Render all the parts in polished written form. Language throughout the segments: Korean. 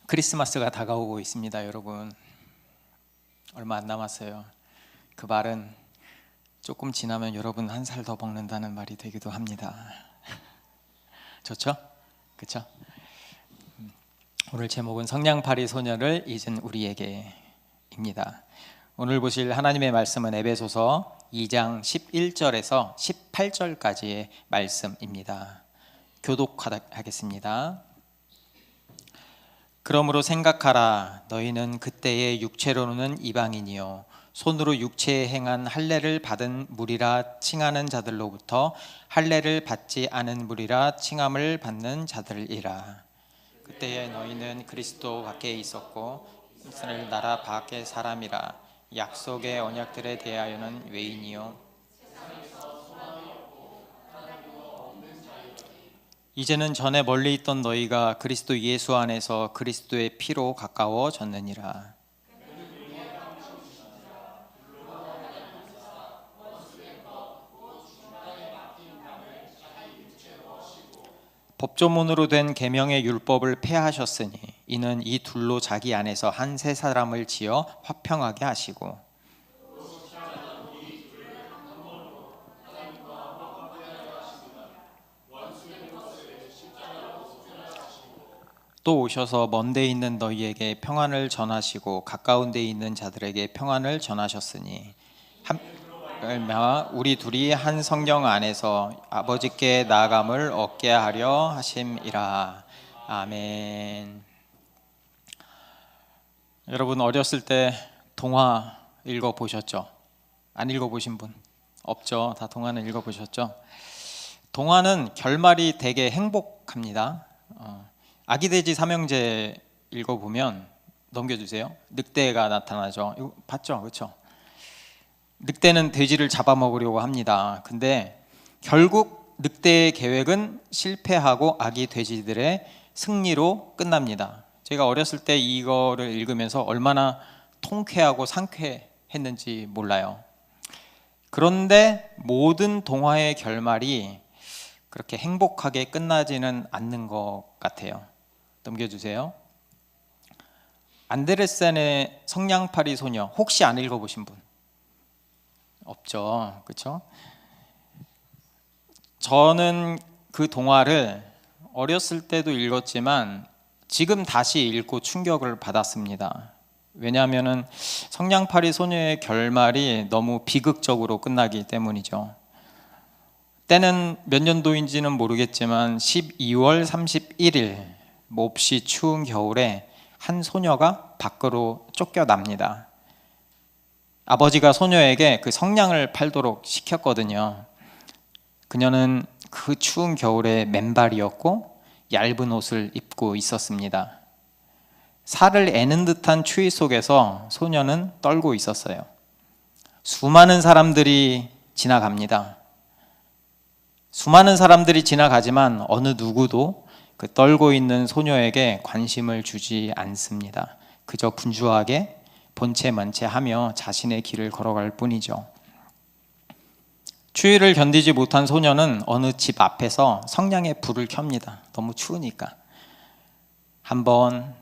크리스마스가 다가오고 있습니다, 여러분. 얼마 안 남았어요. 그 말은 조금 지나면 여러분 한 살 더 먹는다는 말이 되기도 합니다. 좋죠? 그쵸? 오늘 제목은 성냥팔이 소녀를 잊은 우리에게입니다. 오늘 보실 하나님의 말씀은 에베소서 2장 11절에서 18절까지의 말씀입니다. 교독하겠습니다. 그러므로 생각하라. 너희는 그때의 육체로는 이방인이요 손으로 육체에 행한 할례를 받은 무리라 칭하는 자들로부터 할례를 받지 않은 무리라 칭함을 받는 자들이라. 그때에 너희는 그리스도 밖에 있었고 이스라엘 나라 밖의 사람이라. 약속의 언약들에 대하여는 외인이요 이제는 전에 멀리 있던 너희가 그리스도 예수 안에서 그리스도의 피로 가까워졌느니라. 법조문으로 된 계명의 율법을 폐하셨으니 이는 이 둘로 자기 안에서 한 새 사람을 지어 화평하게 하시고 또 오셔서 먼 데 있는 너희에게 평안을 전하시고 가까운 데 있는 자들에게 평안을 전하셨으니 우리 둘이 한 성령 안에서 아버지께 나아감을 얻게 하려 하심이라. 아멘. 여러분 어렸을 때 동화 읽어보셨죠? 안 읽어보신 분 없죠? 다 동화는 읽어보셨죠? 동화는 결말이 되게 행복합니다. 아기돼지 삼형제 읽어보면 넘겨주세요. 늑대가 나타나죠. 이거 봤죠? 그렇죠? 늑대는 돼지를 잡아먹으려고 합니다. 근데 결국 늑대의 계획은 실패하고 아기 돼지들의 승리로 끝납니다. 제가 어렸을 때 이거를 읽으면서 얼마나 통쾌하고 상쾌했는지 몰라요. 그런데 모든 동화의 결말이 그렇게 행복하게 끝나지는 않는 것 같아요. 넘겨주세요. 안데르센의 성냥팔이 소녀 혹시 안 읽어보신 분? 없죠, 그렇죠? 저는 그 동화를 어렸을 때도 읽었지만 지금 다시 읽고 충격을 받았습니다. 왜냐하면 성냥팔이 소녀의 결말이 너무 비극적으로 끝나기 때문이죠. 때는 몇 년도인지는 모르겠지만 12월 31일 몹시 추운 겨울에 한 소녀가 밖으로 쫓겨납니다. 아버지가 소녀에게 그 성냥을 팔도록 시켰거든요. 그녀는 그 추운 겨울에 맨발이었고 얇은 옷을 입고 있었습니다. 살을 애는 듯한 추위 속에서 소녀는 떨고 있었어요. 수많은 사람들이 지나갑니다. 수많은 사람들이 지나가지만 어느 누구도 그 떨고 있는 소녀에게 관심을 주지 않습니다. 그저 분주하게 본체만체하며 자신의 길을 걸어갈 뿐이죠. 추위를 견디지 못한 소녀는 어느 집 앞에서 성냥에 불을 켭니다. 너무 추우니까. 한 번,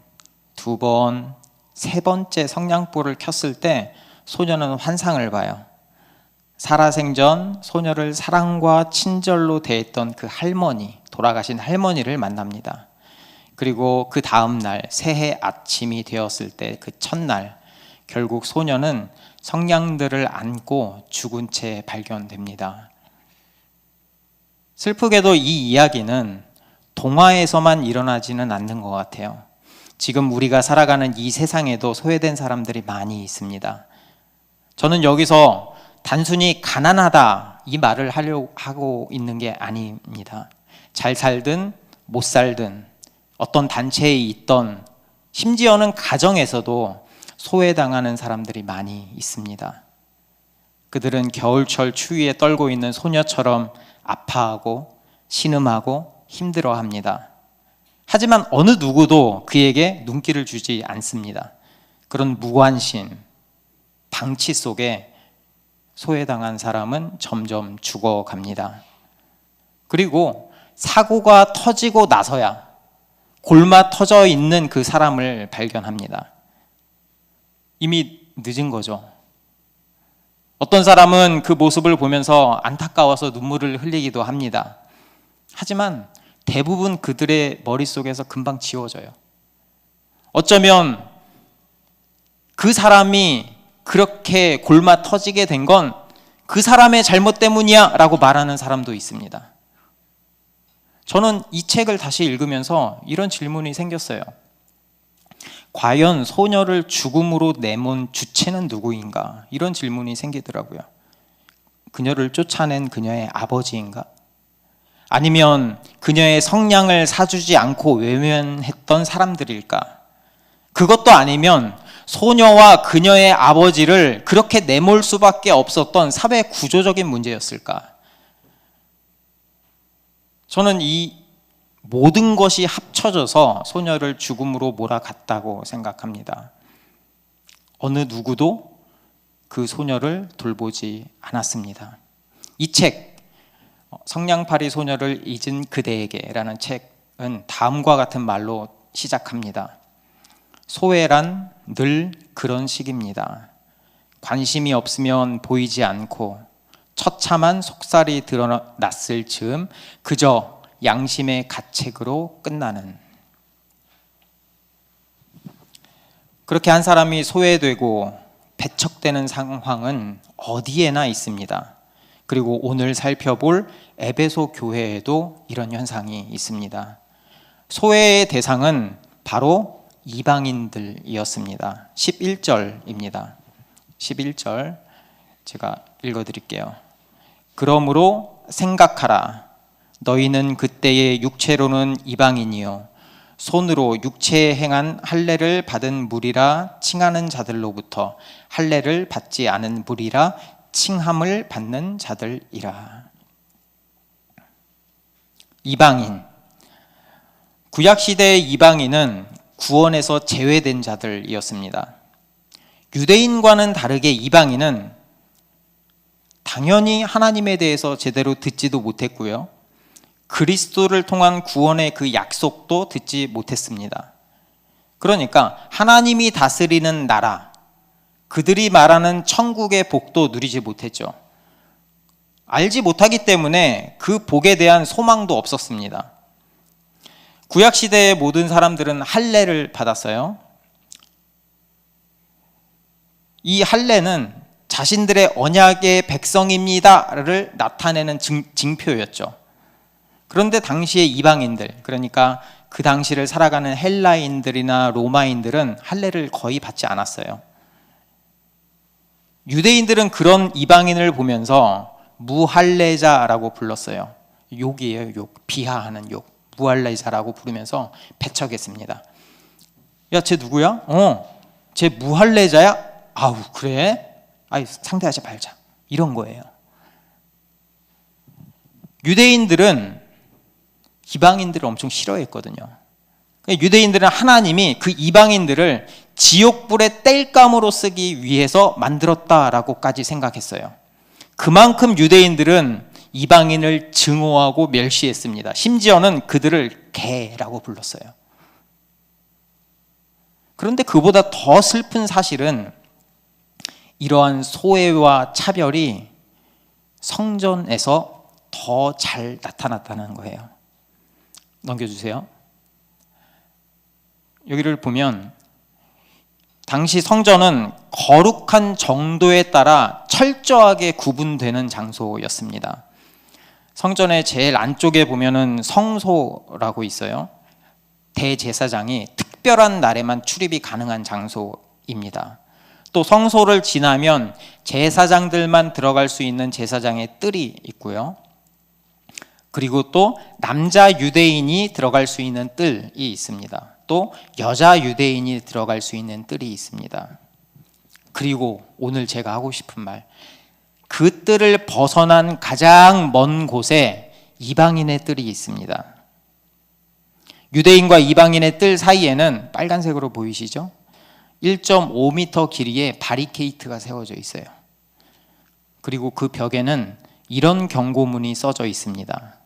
두 번, 세 번째 성냥불을 켰을 때 소녀는 환상을 봐요. 살아생전 소녀를 사랑과 친절로 대했던 그 할머니, 돌아가신 할머니를 만납니다. 그리고 그 다음 날 새해 아침이 되었을 때 그 첫날 결국 소녀는 성냥들을 안고 죽은 채 발견됩니다. 슬프게도 이 이야기는 동화에서만 일어나지는 않는 것 같아요. 지금 우리가 살아가는 이 세상에도 소외된 사람들이 많이 있습니다. 저는 여기서 단순히 가난하다 이 말을 하려고 하고 있는 게 아닙니다. 잘 살든 못 살든 어떤 단체에 있던 심지어는 가정에서도 소외당하는 사람들이 많이 있습니다. 그들은 겨울철 추위에 떨고 있는 소녀처럼 아파하고 신음하고 힘들어합니다. 하지만 어느 누구도 그에게 눈길을 주지 않습니다. 그런 무관심, 방치 속에 소외당한 사람은 점점 죽어갑니다. 그리고 사고가 터지고 나서야 골마 터져 있는 그 사람을 발견합니다. 이미 늦은 거죠. 어떤 사람은 그 모습을 보면서 안타까워서 눈물을 흘리기도 합니다. 하지만 대부분 그들의 머릿속에서 금방 지워져요. 어쩌면 그 사람이 그렇게 골마 터지게 된 건 그 사람의 잘못 때문이야 라고 말하는 사람도 있습니다. 저는 이 책을 다시 읽으면서 이런 질문이 생겼어요. 과연 소녀를 죽음으로 내몬 주체는 누구인가? 이런 질문이 생기더라고요. 그녀를 쫓아낸 그녀의 아버지인가? 아니면 그녀의 성냥을 사주지 않고 외면했던 사람들일까? 그것도 아니면 소녀와 그녀의 아버지를 그렇게 내몰 수밖에 없었던 사회 구조적인 문제였을까? 저는 이 모든 것이 합쳐져서 소녀를 죽음으로 몰아갔다고 생각합니다. 어느 누구도 그 소녀를 돌보지 않았습니다. 이 책, 성냥팔이 소녀를 잊은 그대에게라는 책은 다음과 같은 말로 시작합니다. 소외란 늘 그런 식입니다. 관심이 없으면 보이지 않고 처참한 속살이 드러났을 즈음 그저 양심의 가책으로 끝나는. 그렇게 한 사람이 소외되고 배척되는 상황은 어디에나 있습니다. 그리고 오늘 살펴볼 에베소 교회에도 이런 현상이 있습니다. 소외의 대상은 바로 이방인들이었습니다. 11절입니다. 11절 제가 읽어드릴게요. 그러므로 생각하라. 너희는 그때의 육체로는 이방인이요 손으로 육체에 행한 할례를 받은 무리라 칭하는 자들로부터 할례를 받지 않은 무리라 칭함을 받는 자들이라. 이방인. 구약시대의 이방인은 구원에서 제외된 자들이었습니다. 유대인과는 다르게 이방인은 당연히 하나님에 대해서 제대로 듣지도 못했고요. 그리스도를 통한 구원의 그 약속도 듣지 못했습니다. 그러니까 하나님이 다스리는 나라, 그들이 말하는 천국의 복도 누리지 못했죠. 알지 못하기 때문에 그 복에 대한 소망도 없었습니다. 구약시대의 모든 사람들은 할례를 받았어요. 이 할례는 자신들의 언약의 백성입니다를 나타내는 징표였죠. 그런데 당시의 이방인들, 그러니까 그 당시를 살아가는 헬라인들이나 로마인들은 할례를 거의 받지 않았어요. 유대인들은 그런 이방인을 보면서 무할례자라고 불렀어요. 욕이에요, 욕. 비하하는 욕. 무할례자라고 부르면서 배척했습니다. 야, 쟤 누구야? 쟤 무할례자야? 아우, 그래? 아이, 상대하지 말자. 이런 거예요. 유대인들은 이방인들을 엄청 싫어했거든요. 유대인들은 하나님이 그 이방인들을 지옥불의 땔감으로 쓰기 위해서 만들었다라고까지 생각했어요. 그만큼 유대인들은 이방인을 증오하고 멸시했습니다. 심지어는 그들을 개라고 불렀어요. 그런데 그보다 더 슬픈 사실은 이러한 소외와 차별이 성전에서 더 잘 나타났다는 거예요. 넘겨주세요. 여기를 보면 당시 성전은 거룩한 정도에 따라 철저하게 구분되는 장소였습니다. 성전의 제일 안쪽에 보면은 성소라고 있어요. 대제사장이 특별한 날에만 출입이 가능한 장소입니다. 또 성소를 지나면 제사장들만 들어갈 수 있는 제사장의 뜰이 있고요. 그리고 또 남자 유대인이 들어갈 수 있는 뜰이 있습니다. 또 여자 유대인이 들어갈 수 있는 뜰이 있습니다. 그리고 오늘 제가 하고 싶은 말, 그 뜰을 벗어난 가장 먼 곳에 이방인의 뜰이 있습니다. 유대인과 이방인의 뜰 사이에는 빨간색으로 보이시죠? 1.5m 길이의 바리케이트가 세워져 있어요. 그리고 그 벽에는 이런 경고문이 써져 있습니다.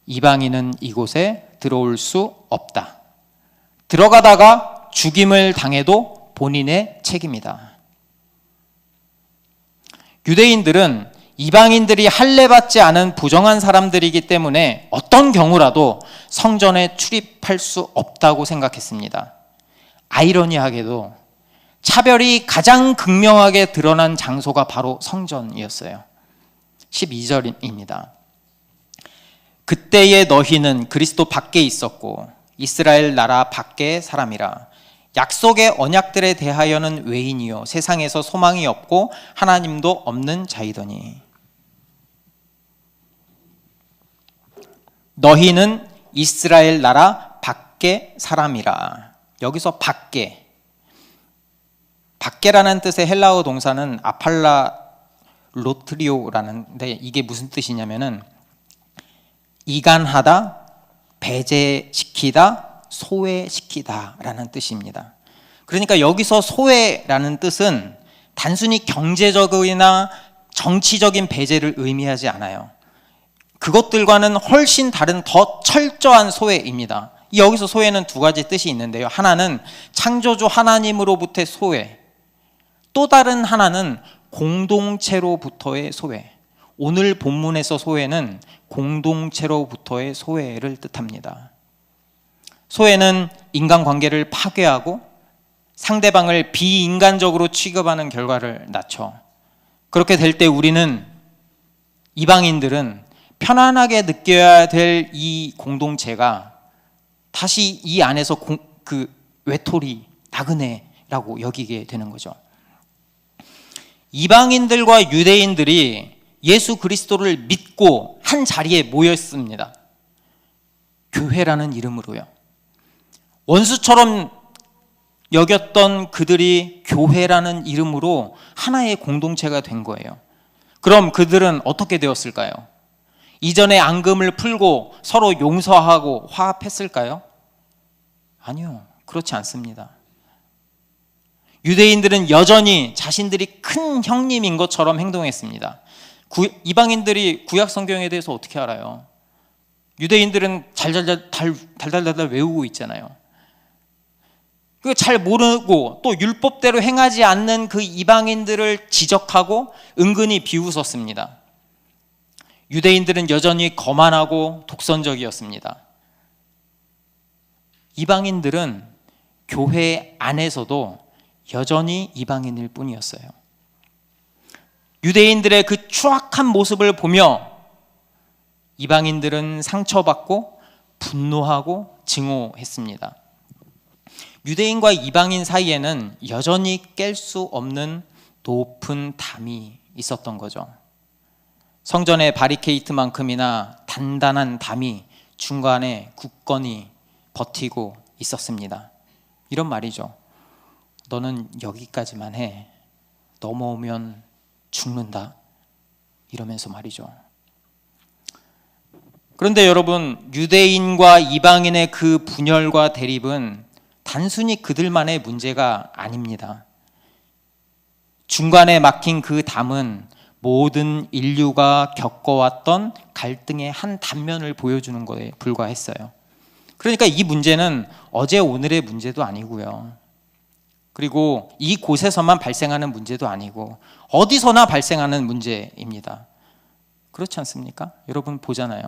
이방인은 이곳에 들어올 수 없다. 들어가다가 죽임을 당해도 본인의 책임이다. 유대인들은 이방인들이 할례받지 않은 부정한 사람들이기 때문에 어떤 경우라도 성전에 출입할 수 없다고 생각했습니다. 아이러니하게도 차별이 가장 극명하게 드러난 장소가 바로 성전이었어요. 12절입니다. 그때의 너희는 그리스도 밖에 있었고 이스라엘 나라 밖의 사람이라. 약속의 언약들에 대하여는 외인이요 세상에서 소망이 없고 하나님도 없는 자이더니. 너희는 이스라엘 나라 밖의 사람이라. 여기서 밖에라는 뜻의 헬라어 동사는 아팔라로트리오라는데, 이게 무슨 뜻이냐면은 이간하다, 배제시키다, 소외시키다 라는 뜻입니다. 그러니까 여기서 소외라는 뜻은 단순히 경제적이나 정치적인 배제를 의미하지 않아요. 그것들과는 훨씬 다른 더 철저한 소외입니다. 여기서 소외는 두 가지 뜻이 있는데요. 하나는 창조주 하나님으로부터의 소외, 또 다른 하나는 공동체로부터의 소외. 오늘 본문에서 소외는 공동체로부터의 소외를 뜻합니다. 소외는 인간관계를 파괴하고 상대방을 비인간적으로 취급하는 결과를 낳죠. 그렇게 될 때 우리는, 이방인들은 편안하게 느껴야 될 이 공동체가 다시 이 안에서 외톨이, 나그네라고 여기게 되는 거죠. 이방인들과 유대인들이 예수 그리스도를 믿고 한 자리에 모였습니다. 교회라는 이름으로요. 원수처럼 여겼던 그들이 교회라는 이름으로 하나의 공동체가 된 거예요. 그럼 그들은 어떻게 되었을까요? 이전에 앙금을 풀고 서로 용서하고 화합했을까요? 아니요, 그렇지 않습니다. 유대인들은 여전히 자신들이 큰 형님인 것처럼 행동했습니다. 이방인들이 구약 성경에 대해서 어떻게 알아요? 유대인들은 달달달 외우고 있잖아요. 잘 모르고 또 율법대로 행하지 않는 그 이방인들을 지적하고 은근히 비웃었습니다. 유대인들은 여전히 거만하고 독선적이었습니다. 이방인들은 교회 안에서도 여전히 이방인일 뿐이었어요. 유대인들의 그 추악한 모습을 보며 이방인들은 상처받고 분노하고 증오했습니다. 유대인과 이방인 사이에는 여전히 깰 수 없는 높은 담이 있었던 거죠. 성전의 바리케이트만큼이나 단단한 담이 중간에 굳건히 버티고 있었습니다. 이런 말이죠. 너는 여기까지만 해. 넘어오면 죽는다. 이러면서 말이죠. 그런데 여러분, 유대인과 이방인의 그 분열과 대립은 단순히 그들만의 문제가 아닙니다. 중간에 막힌 그 담은 모든 인류가 겪어왔던 갈등의 한 단면을 보여주는 것에 불과했어요. 그러니까 이 문제는 어제 오늘의 문제도 아니고요. 그리고 이곳에서만 발생하는 문제도 아니고 어디서나 발생하는 문제입니다. 그렇지 않습니까? 여러분 보잖아요.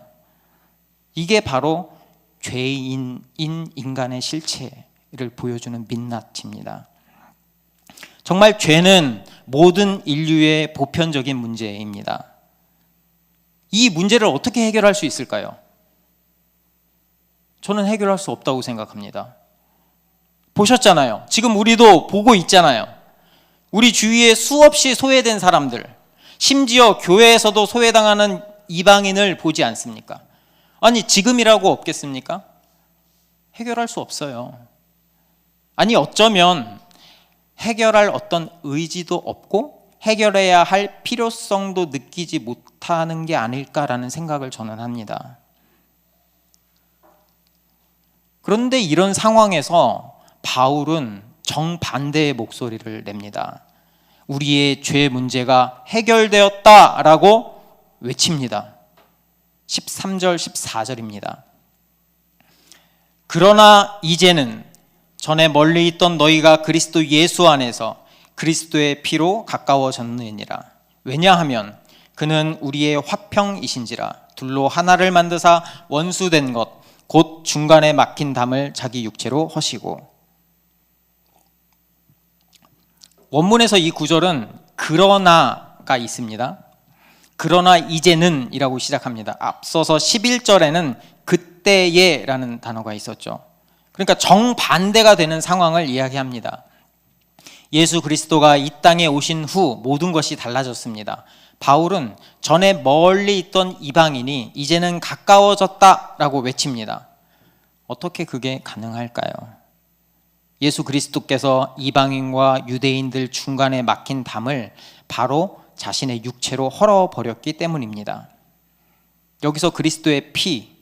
이게 바로 죄인인 인간의 실체를 보여주는 민낯입니다. 정말 죄는 모든 인류의 보편적인 문제입니다. 이 문제를 어떻게 해결할 수 있을까요? 저는 해결할 수 없다고 생각합니다. 보셨잖아요. 지금 우리도 보고 있잖아요. 우리 주위에 수없이 소외된 사람들, 심지어 교회에서도 소외당하는 이방인을 보지 않습니까? 아니, 지금이라고 없겠습니까? 해결할 수 없어요. 아니, 어쩌면 해결할 어떤 의지도 없고 해결해야 할 필요성도 느끼지 못하는 게 아닐까라는 생각을 저는 합니다. 그런데 이런 상황에서 바울은 정반대의 목소리를 냅니다. 우리의 죄 문제가 해결되었다라고 외칩니다. 13절, 14절입니다. 그러나 이제는 전에 멀리 있던 너희가 그리스도 예수 안에서 그리스도의 피로 가까워졌느니라. 왜냐하면 그는 우리의 화평이신지라. 둘로 하나를 만드사 원수된 것 곧 중간에 막힌 담을 자기 육체로 허시고. 원문에서 이 구절은 그러나가 있습니다. 그러나 이제는 이라고 시작합니다. 앞서서 11절에는 그때에 라는 단어가 있었죠. 그러니까 정반대가 되는 상황을 이야기합니다. 예수 그리스도가 이 땅에 오신 후 모든 것이 달라졌습니다. 바울은 전에 멀리 있던 이방인이 이제는 가까워졌다라고 외칩니다. 어떻게 그게 가능할까요? 예수 그리스도께서 이방인과 유대인들 중간에 막힌 담을 바로 자신의 육체로 헐어버렸기 때문입니다. 여기서 그리스도의 피,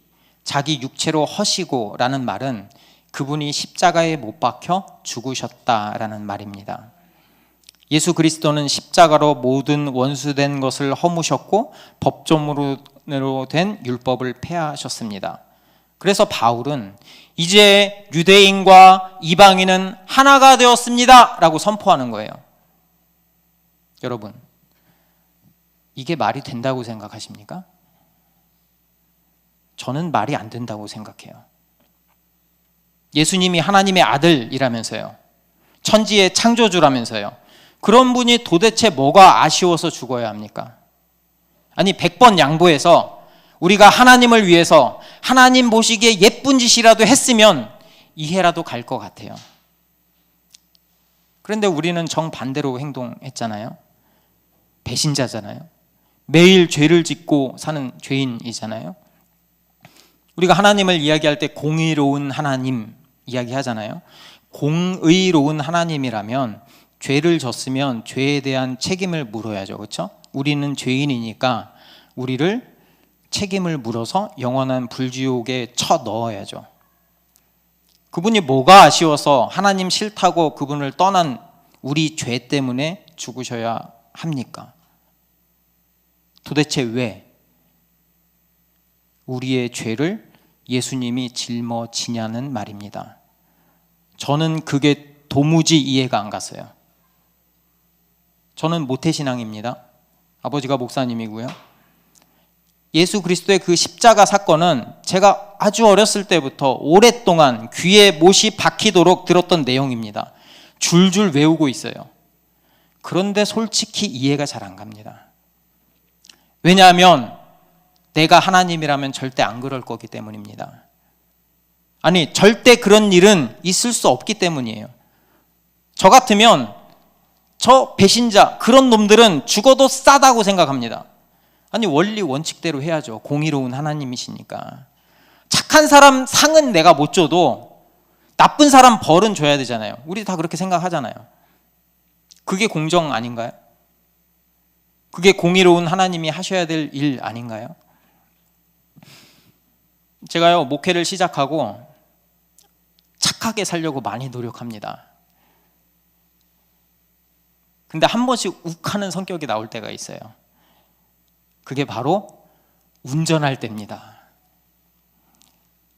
자기 육체로 허시고 라는 말은 그분이 십자가에 못 박혀 죽으셨다라는 말입니다. 예수 그리스도는 십자가로 모든 원수된 것을 허무셨고 법조문으로 된 율법을 폐하셨습니다. 그래서 바울은 이제 유대인과 이방인은 하나가 되었습니다 라고 선포하는 거예요. 여러분, 이게 말이 된다고 생각하십니까? 저는 말이 안 된다고 생각해요. 예수님이 하나님의 아들이라면서요. 천지의 창조주라면서요. 그런 분이 도대체 뭐가 아쉬워서 죽어야 합니까? 아니 100번 양보해서 우리가 하나님을 위해서 하나님 보시기에 예쁜 짓이라도 했으면 이해라도 갈 것 같아요. 그런데 우리는 정반대로 행동했잖아요. 배신자잖아요. 매일 죄를 짓고 사는 죄인이잖아요. 우리가 하나님을 이야기할 때 공의로운 하나님 이야기하잖아요. 공의로운 하나님이라면 죄를 졌으면 죄에 대한 책임을 물어야죠. 그렇죠? 우리는 죄인이니까 우리를 책임을 물어서 영원한 불지옥에 쳐 넣어야죠. 그분이 뭐가 아쉬워서 하나님 싫다고 그분을 떠난 우리 죄 때문에 죽으셔야 합니까? 도대체 왜 우리의 죄를 예수님이 짊어지냐는 말입니다. 저는 그게 도무지 이해가 안 갔어요. 저는 모태신앙입니다. 아버지가 목사님이고요. 예수 그리스도의 그 십자가 사건은 제가 아주 어렸을 때부터 오랫동안 귀에 못이 박히도록 들었던 내용입니다. 줄줄 외우고 있어요. 그런데 솔직히 이해가 잘 안 갑니다. 왜냐하면 내가 하나님이라면 절대 안 그럴 거기 때문입니다. 아니, 절대 그런 일은 있을 수 없기 때문이에요. 저 같으면 저 배신자, 그런 놈들은 죽어도 싸다고 생각합니다. 아니, 원리 원칙대로 해야죠. 공의로운 하나님이시니까. 착한 사람 상은 내가 못 줘도 나쁜 사람 벌은 줘야 되잖아요. 우리 다 그렇게 생각하잖아요. 그게 공정 아닌가요? 그게 공의로운 하나님이 하셔야 될 일 아닌가요? 제가요, 목회를 시작하고 착하게 살려고 많이 노력합니다. 근데 한 번씩 욱하는 성격이 나올 때가 있어요. 그게 바로 운전할 때입니다.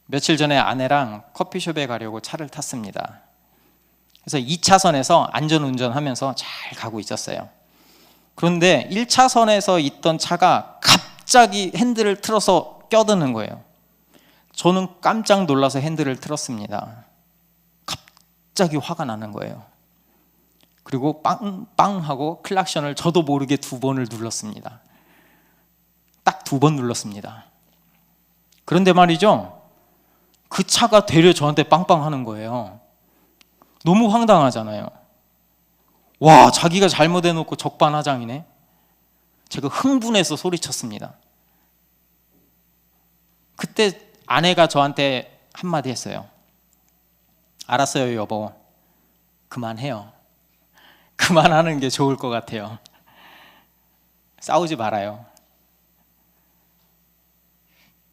며칠 전에 아내랑 커피숍에 가려고 차를 탔습니다. 그래서 2차선에서 안전운전하면서 잘 가고 있었어요. 그런데 1차선에서 있던 차가 갑자기 핸들을 틀어서 껴드는 거예요. 저는 깜짝 놀라서 핸들을 틀었습니다. 갑자기 화가 나는 거예요. 그리고 빵빵 하고 클락션을 저도 모르게 2번을 눌렀습니다. 딱 2번 눌렀습니다. 그런데 말이죠, 그 차가 되려 저한테 빵빵 하는 거예요. 너무 황당하잖아요. 와, 자기가 잘못해놓고 적반하장이네. 제가 흥분해서 소리쳤습니다. 그때 아내가 저한테 한마디 했어요. 알았어요, 여보. 그만해요. 그만하는 게 좋을 것 같아요. 싸우지 말아요.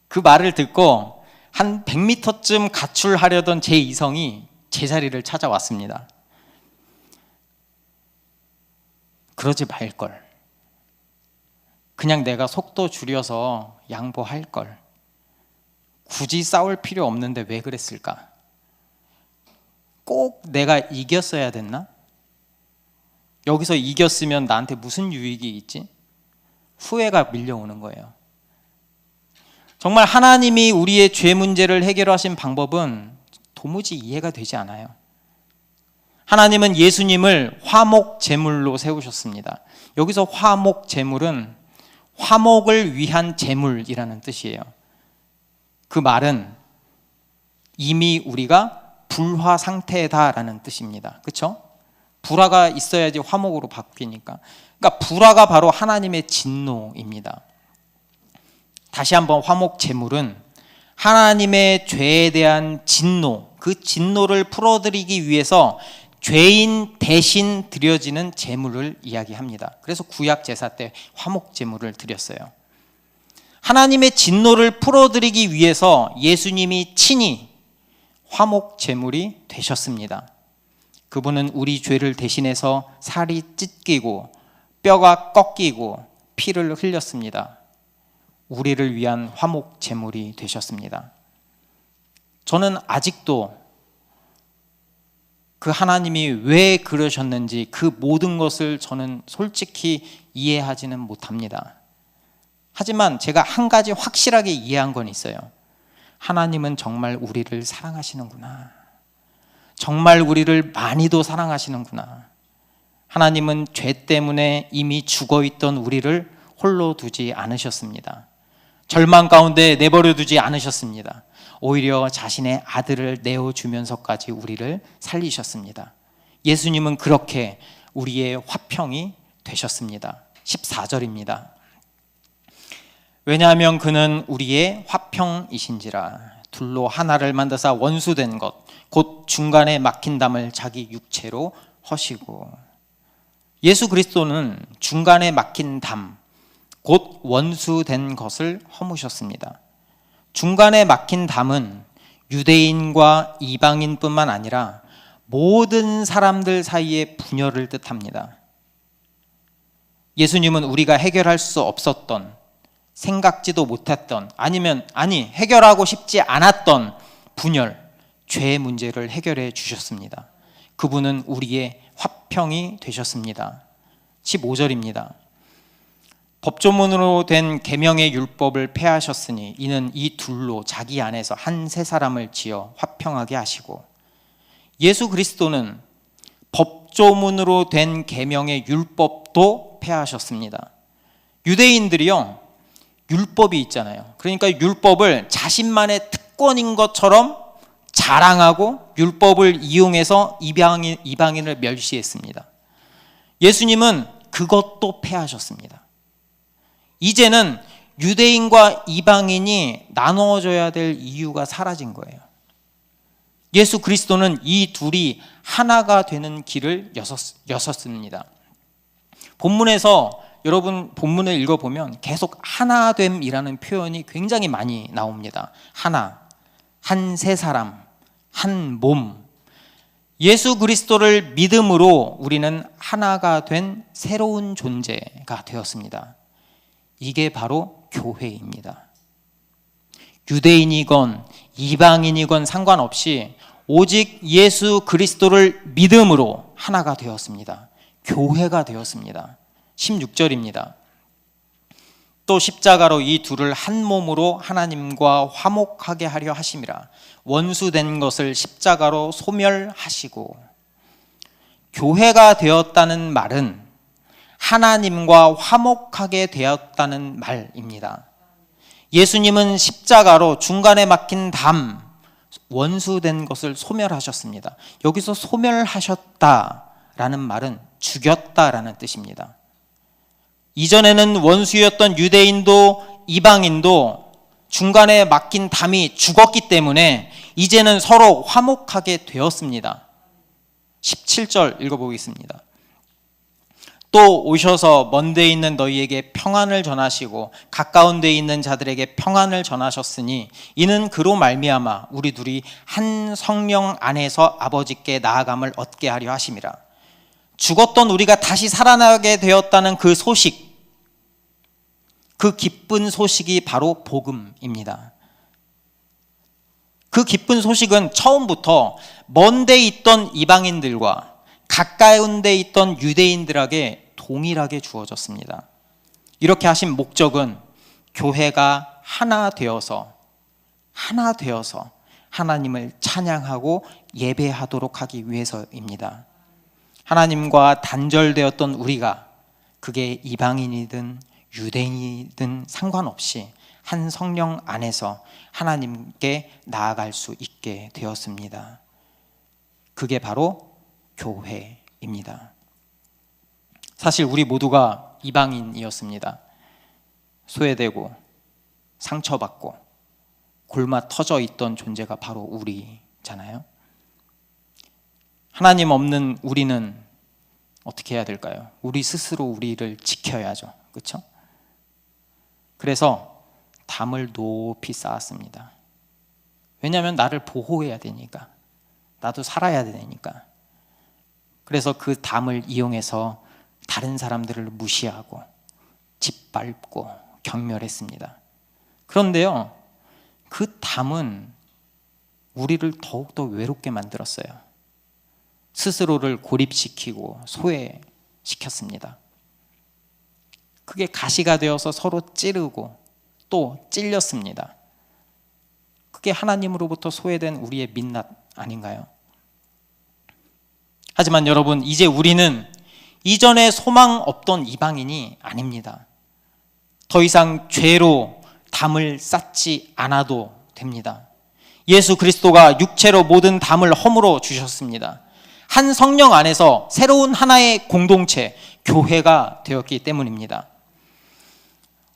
그 말을 듣고 한 100m쯤 가출하려던 제 이성이 제 자리를 찾아왔습니다. 그러지 말걸. 그냥 내가 속도 줄여서 양보할걸. 굳이 싸울 필요 없는데 왜 그랬을까? 꼭 내가 이겼어야 됐나? 여기서 이겼으면 나한테 무슨 유익이 있지? 후회가 밀려오는 거예요. 정말 하나님이 우리의 죄 문제를 해결하신 방법은 도무지 이해가 되지 않아요. 하나님은 예수님을 화목 제물로 세우셨습니다. 여기서 화목 제물은 화목을 위한 제물이라는 뜻이에요. 그 말은 이미 우리가 불화 상태다라는 뜻입니다. 그렇죠? 불화가 있어야지 화목으로 바뀌니까. 그러니까 불화가 바로 하나님의 진노입니다. 다시 한번 화목 제물은 하나님의 죄에 대한 진노, 그 진노를 풀어드리기 위해서 죄인 대신 드려지는 제물을 이야기합니다. 그래서 구약 제사 때 화목 제물을 드렸어요. 하나님의 진노를 풀어드리기 위해서 예수님이 친히 화목 제물이 되셨습니다. 그분은 우리 죄를 대신해서 살이 찢기고 뼈가 꺾이고 피를 흘렸습니다. 우리를 위한 화목 제물이 되셨습니다. 저는 아직도 그 하나님이 왜 그러셨는지 그 모든 것을 저는 솔직히 이해하지는 못합니다. 하지만 제가 한 가지 확실하게 이해한 건 있어요. 하나님은 정말 우리를 사랑하시는구나. 정말 우리를 많이도 사랑하시는구나. 하나님은 죄 때문에 이미 죽어있던 우리를 홀로 두지 않으셨습니다. 절망 가운데 내버려 두지 않으셨습니다. 오히려 자신의 아들을 내어주면서까지 우리를 살리셨습니다. 예수님은 그렇게 우리의 화평이 되셨습니다. 14절입니다. 왜냐하면 그는 우리의 화평이신지라. 둘로 하나를 만드사 원수된 것 곧 중간에 막힌 담을 자기 육체로 허시고. 예수 그리스도는 중간에 막힌 담 곧 원수된 것을 허무셨습니다. 중간에 막힌 담은 유대인과 이방인뿐만 아니라 모든 사람들 사이의 분열을 뜻합니다. 예수님은 우리가 해결할 수 없었던, 생각지도 못했던, 해결하고 싶지 않았던 분열, 죄의 문제를 해결해 주셨습니다. 그분은 우리의 화평이 되셨습니다. 15절입니다. 법조문으로 된 계명의 율법을 폐하셨으니 이는 이 둘로 자기 안에서 한 세 사람을 지어 화평하게 하시고. 예수 그리스도는 법조문으로 된 계명의 율법도 폐하셨습니다. 유대인들이요, 율법이 있잖아요. 그러니까 율법을 자신만의 특권인 것처럼 자랑하고 율법을 이용해서 이방인을 멸시했습니다. 예수님은 그것도 폐하셨습니다. 이제는 유대인과 이방인이 나누어져야 될 이유가 사라진 거예요. 예수 그리스도는 이 둘이 하나가 되는 길을 여셨습니다. 본문에서 여러분 본문을 읽어보면 계속 하나됨이라는 표현이 굉장히 많이 나옵니다. 하나, 한 세 사람, 한 몸. 예수 그리스도를 믿음으로 우리는 하나가 된 새로운 존재가 되었습니다. 이게 바로 교회입니다. 유대인이건 이방인이건 상관없이 오직 예수 그리스도를 믿음으로 하나가 되었습니다. 교회가 되었습니다. 16절입니다. 또 십자가로 이 둘을 한 몸으로 하나님과 화목하게 하려 하심이라. 원수된 것을 십자가로 소멸하시고. 교회가 되었다는 말은 하나님과 화목하게 되었다는 말입니다. 예수님은 십자가로 중간에 막힌 담, 원수된 것을 소멸하셨습니다. 여기서 소멸하셨다라는 말은 죽였다라는 뜻입니다. 이전에는 원수였던 유대인도 이방인도 중간에 막힌 담이 죽었기 때문에 이제는 서로 화목하게 되었습니다. 17절 읽어보겠습니다. 또 오셔서 먼 데 있는 너희에게 평안을 전하시고 가까운 데 있는 자들에게 평안을 전하셨으니 이는 그로 말미암아 우리 둘이 한 성령 안에서 아버지께 나아감을 얻게 하려 하심이라. 죽었던 우리가 다시 살아나게 되었다는 그 소식, 그 기쁜 소식이 바로 복음입니다. 그 기쁜 소식은 처음부터 먼데 있던 이방인들과 가까운 데 있던 유대인들에게 동일하게 주어졌습니다. 이렇게 하신 목적은 교회가 하나 되어서 하나님을 찬양하고 예배하도록 하기 위해서입니다. 하나님과 단절되었던 우리가 그게 이방인이든 유대인이든 상관없이 한 성령 안에서 하나님께 나아갈 수 있게 되었습니다. 그게 바로 교회입니다. 사실 우리 모두가 이방인이었습니다. 소외되고 상처받고 골마 터져 있던 존재가 바로 우리잖아요. 하나님 없는 우리는 어떻게 해야 될까요? 우리 스스로 우리를 지켜야죠. 그렇죠? 그래서 담을 높이 쌓았습니다. 왜냐하면 나를 보호해야 되니까, 나도 살아야 되니까. 그래서 그 담을 이용해서 다른 사람들을 무시하고 짓밟고 경멸했습니다. 그런데요, 그 담은 우리를 더욱더 외롭게 만들었어요. 스스로를 고립시키고 소외시켰습니다. 그게 가시가 되어서 서로 찌르고 또 찔렸습니다. 그게 하나님으로부터 소외된 우리의 민낯 아닌가요? 하지만 여러분, 이제 우리는 이전에 소망 없던 이방인이 아닙니다. 더 이상 죄로 담을 쌓지 않아도 됩니다. 예수 그리스도가 육체로 모든 담을 허물어 주셨습니다. 한 성령 안에서 새로운 하나의 공동체, 교회가 되었기 때문입니다.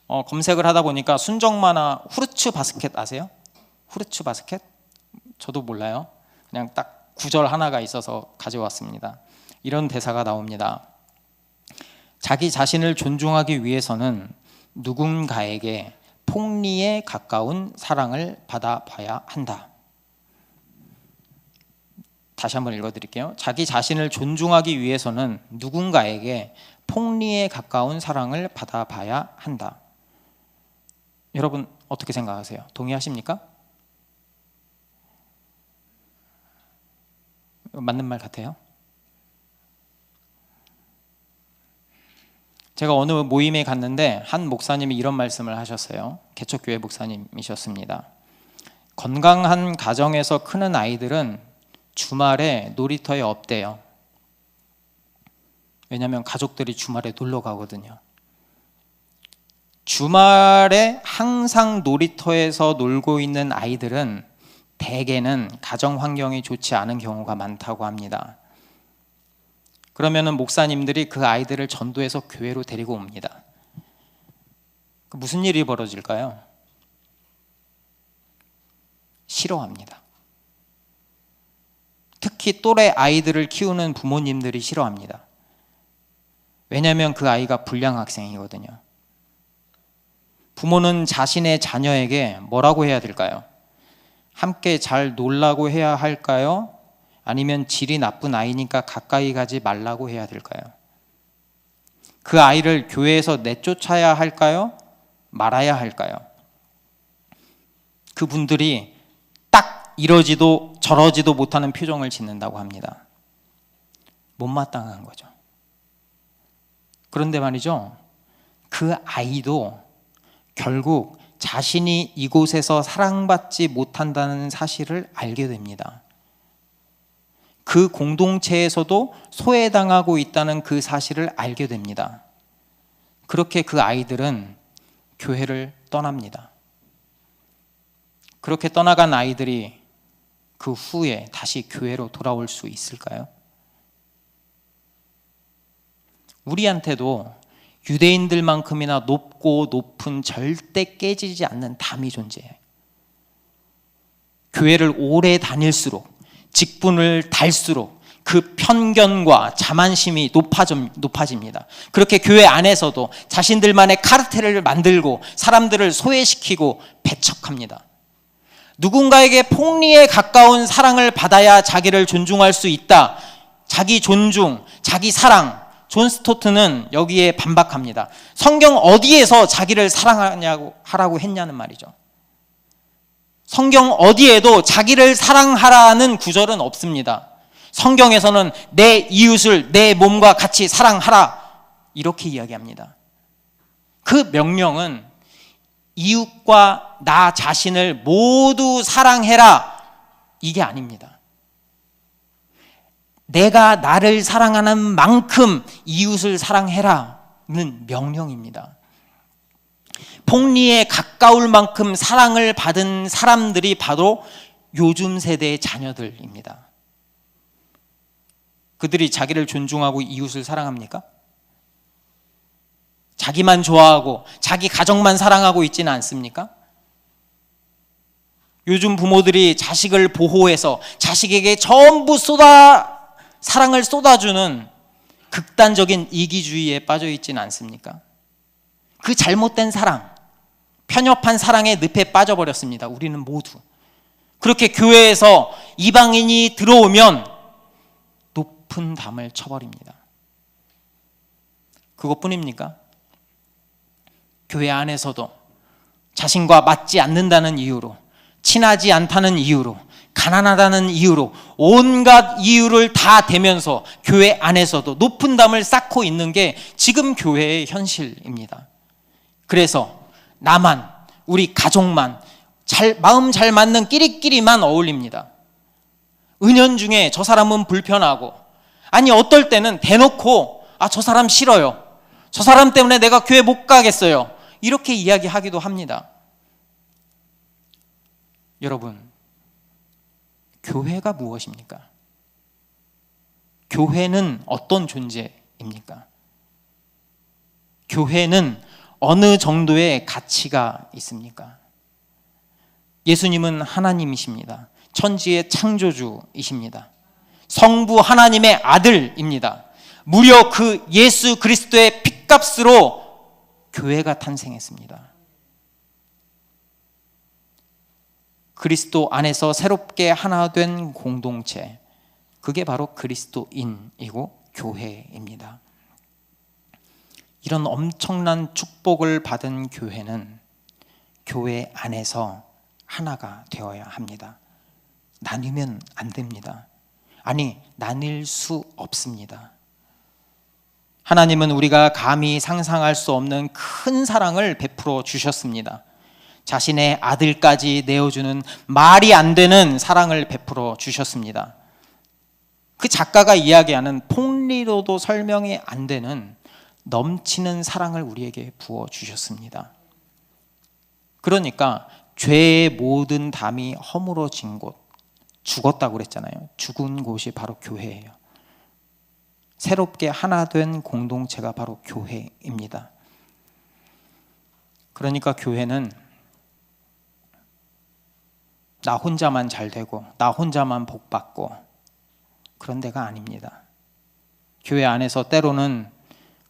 검색을 하다 보니까 순정만화 후르츠 바스켓 아세요? 후르츠 바스켓? 저도 몰라요. 그냥 딱 구절 하나가 있어서 가져왔습니다. 이런 대사가 나옵니다. 자기 자신을 존중하기 위해서는 누군가에게 폭리에 가까운 사랑을 받아봐야 한다. 다시 한번 읽어드릴게요. 자기 자신을 존중하기 위해서는 누군가에게 폭리에 가까운 사랑을 받아봐야 한다. 여러분 어떻게 생각하세요? 동의하십니까? 맞는 말 같아요? 제가 어느 모임에 갔는데 한 목사님이 이런 말씀을 하셨어요. 개척교회 목사님이셨습니다. 건강한 가정에서 크는 아이들은 주말에 놀이터에 없대요. 왜냐하면 가족들이 주말에 놀러 가거든요. 주말에 항상 놀이터에서 놀고 있는 아이들은 대개는 가정 환경이 좋지 않은 경우가 많다고 합니다. 그러면은 목사님들이 그 아이들을 전도해서 교회로 데리고 옵니다. 무슨 일이 벌어질까요? 싫어합니다. 특히 또래 아이들을 키우는 부모님들이 싫어합니다. 왜냐하면 그 아이가 불량 학생이거든요. 부모는 자신의 자녀에게 뭐라고 해야 될까요? 함께 잘 놀라고 해야 할까요? 아니면 질이 나쁜 아이니까 가까이 가지 말라고 해야 될까요? 그 아이를 교회에서 내쫓아야 할까요? 말아야 할까요? 그분들이 딱 이러지도 저러지도 못하는 표정을 짓는다고 합니다. 못마땅한 거죠. 그런데 말이죠, 그 아이도 결국 자신이 이곳에서 사랑받지 못한다는 사실을 알게 됩니다. 그 공동체에서도 소외당하고 있다는 그 사실을 알게 됩니다. 그렇게 그 아이들은 교회를 떠납니다. 그렇게 떠나간 아이들이 그 후에 다시 교회로 돌아올 수 있을까요? 우리한테도 유대인들만큼이나 높고 높은 절대 깨지지 않는 담이 존재해요. 교회를 오래 다닐수록, 직분을 달수록 그 편견과 자만심이 높아집니다. 그렇게 교회 안에서도 자신들만의 카르텔을 만들고 사람들을 소외시키고 배척합니다. 누군가에게 폭리에 가까운 사랑을 받아야 자기를 존중할 수 있다. 자기 존중, 자기 사랑. 존 스토트는 여기에 반박합니다. 성경 어디에서 자기를 사랑하라고 했냐는 말이죠. 성경 어디에도 자기를 사랑하라는 구절은 없습니다. 성경에서는 내 이웃을 내 몸과 같이 사랑하라 이렇게 이야기합니다. 그 명령은 이웃과 나 자신을 모두 사랑해라 이게 아닙니다. 내가 나를 사랑하는 만큼 이웃을 사랑해라는 명령입니다. 폭리에 가까울 만큼 사랑을 받은 사람들이 바로 요즘 세대의 자녀들입니다. 그들이 자기를 존중하고 이웃을 사랑합니까? 자기만 좋아하고 자기 가정만 사랑하고 있지는 않습니까? 요즘 부모들이 자식을 보호해서 자식에게 전부 사랑을 쏟아주는 극단적인 이기주의에 빠져 있지는 않습니까? 그 잘못된 사랑, 편협한 사랑의 늪에 빠져버렸습니다. 우리는 모두. 그렇게 교회에서 이방인이 들어오면 높은 담을 쳐버립니다. 그것뿐입니까? 교회 안에서도 자신과 맞지 않는다는 이유로, 친하지 않다는 이유로, 가난하다는 이유로 온갖 이유를 다 대면서 교회 안에서도 높은 담을 쌓고 있는 게 지금 교회의 현실입니다. 그래서 나만, 우리 가족만 마음 잘 맞는 끼리끼리만 어울립니다. 은연중에 저 사람은 불편하고, 아니 어떨 때는 대놓고 저 사람 싫어요, 저 사람 때문에 내가 교회 못 가겠어요 이렇게 이야기하기도 합니다. 여러분, 교회가 무엇입니까? 교회는 어떤 존재입니까? 교회는 어느 정도의 가치가 있습니까? 예수님은 하나님이십니다. 천지의 창조주이십니다. 성부 하나님의 아들입니다. 무려 그 예수 그리스도의 핏값으로 교회가 탄생했습니다. 그리스도 안에서 새롭게 하나 된 공동체, 그게 바로 그리스도인이고 교회입니다. 이런 엄청난 축복을 받은 교회는 교회 안에서 하나가 되어야 합니다. 나뉘면 안 됩니다. 아니, 나뉠 수 없습니다. 하나님은 우리가 감히 상상할 수 없는 큰 사랑을 베풀어 주셨습니다. 자신의 아들까지 내어주는 말이 안 되는 사랑을 베풀어 주셨습니다. 그 작가가 이야기하는 폭리로도 설명이 안 되는 넘치는 사랑을 우리에게 부어 주셨습니다. 그러니까 죄의 모든 담이 허물어진 곳, 죽었다고 그랬잖아요. 죽은 곳이 바로 교회예요. 새롭게 하나 된 공동체가 바로 교회입니다. 그러니까 교회는 나 혼자만 잘 되고 나 혼자만 복 받고 그런 데가 아닙니다. 교회 안에서 때로는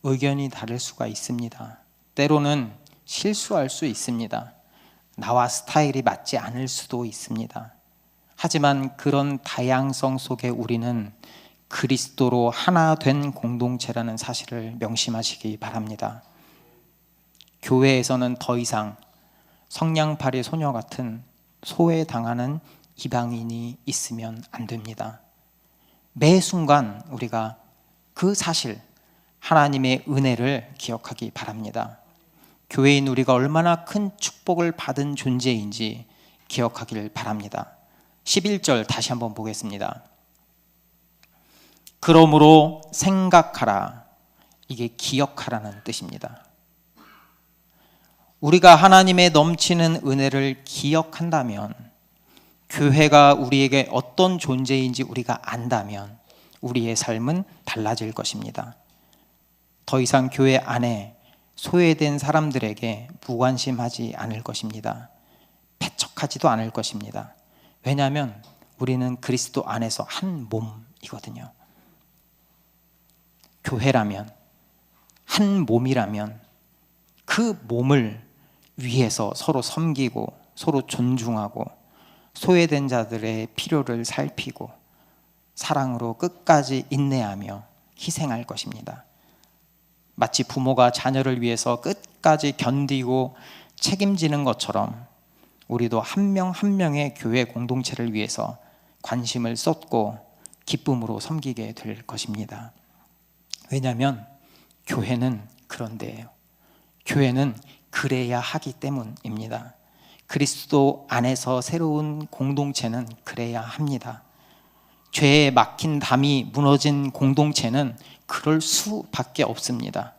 의견이 다를 수가 있습니다. 때로는 실수할 수 있습니다. 나와 스타일이 맞지 않을 수도 있습니다. 하지만 그런 다양성 속에 우리는 그리스도로 하나 된 공동체라는 사실을 명심하시기 바랍니다. 교회에서는 더 이상 성냥팔이 소녀 같은 소외당하는 이방인이 있으면 안 됩니다. 매 순간 우리가 그 사실, 하나님의 은혜를 기억하기 바랍니다. 교회인 우리가 얼마나 큰 축복을 받은 존재인지 기억하길 바랍니다. 11절 다시 한번 보겠습니다. 그러므로 생각하라. 이게 기억하라는 뜻입니다. 우리가 하나님의 넘치는 은혜를 기억한다면, 교회가 우리에게 어떤 존재인지 우리가 안다면 우리의 삶은 달라질 것입니다. 더 이상 교회 안에 소외된 사람들에게 무관심하지 않을 것입니다. 배척하지도 않을 것입니다. 왜냐하면 우리는 그리스도 안에서 한 몸이거든요. 교회라면, 한 몸이라면 그 몸을 위해서 서로 섬기고 서로 존중하고 소외된 자들의 필요를 살피고 사랑으로 끝까지 인내하며 희생할 것입니다. 마치 부모가 자녀를 위해서 끝까지 견디고 책임지는 것처럼 우리도 한 명 한 명의 교회 공동체를 위해서 관심을 쏟고 기쁨으로 섬기게 될 것입니다. 왜냐하면 교회는 그런 데예요. 교회는 그래야 하기 때문입니다. 그리스도 안에서 새로운 공동체는 그래야 합니다. 죄에 막힌 담이 무너진 공동체는 그럴 수밖에 없습니다.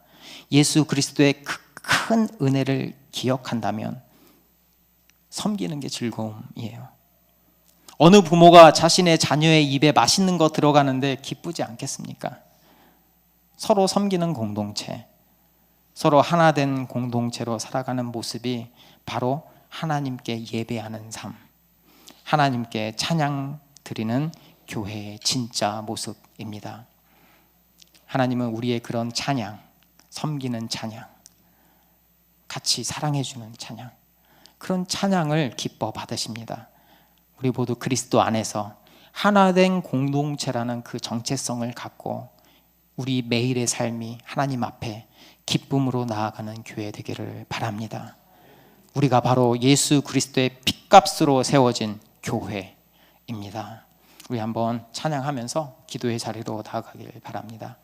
예수 그리스도의 그 큰 은혜를 기억한다면 섬기는 게 즐거움이에요. 어느 부모가 자신의 자녀의 입에 맛있는 거 들어가는데 기쁘지 않겠습니까? 서로 섬기는 공동체, 서로 하나 된 공동체로 살아가는 모습이 바로 하나님께 예배하는 삶, 하나님께 찬양 드리는 교회의 진짜 모습입니다. 하나님은 우리의 그런 찬양, 섬기는 찬양, 같이 사랑해주는 찬양, 그런 찬양을 기뻐 받으십니다. 우리 모두 그리스도 안에서 하나된 공동체라는 그 정체성을 갖고 우리 매일의 삶이 하나님 앞에 기쁨으로 나아가는 교회 되기를 바랍니다. 우리가 바로 예수 그리스도의 핏값으로 세워진 교회입니다. 우리 한번 찬양하면서 기도의 자리로 나아가길 바랍니다.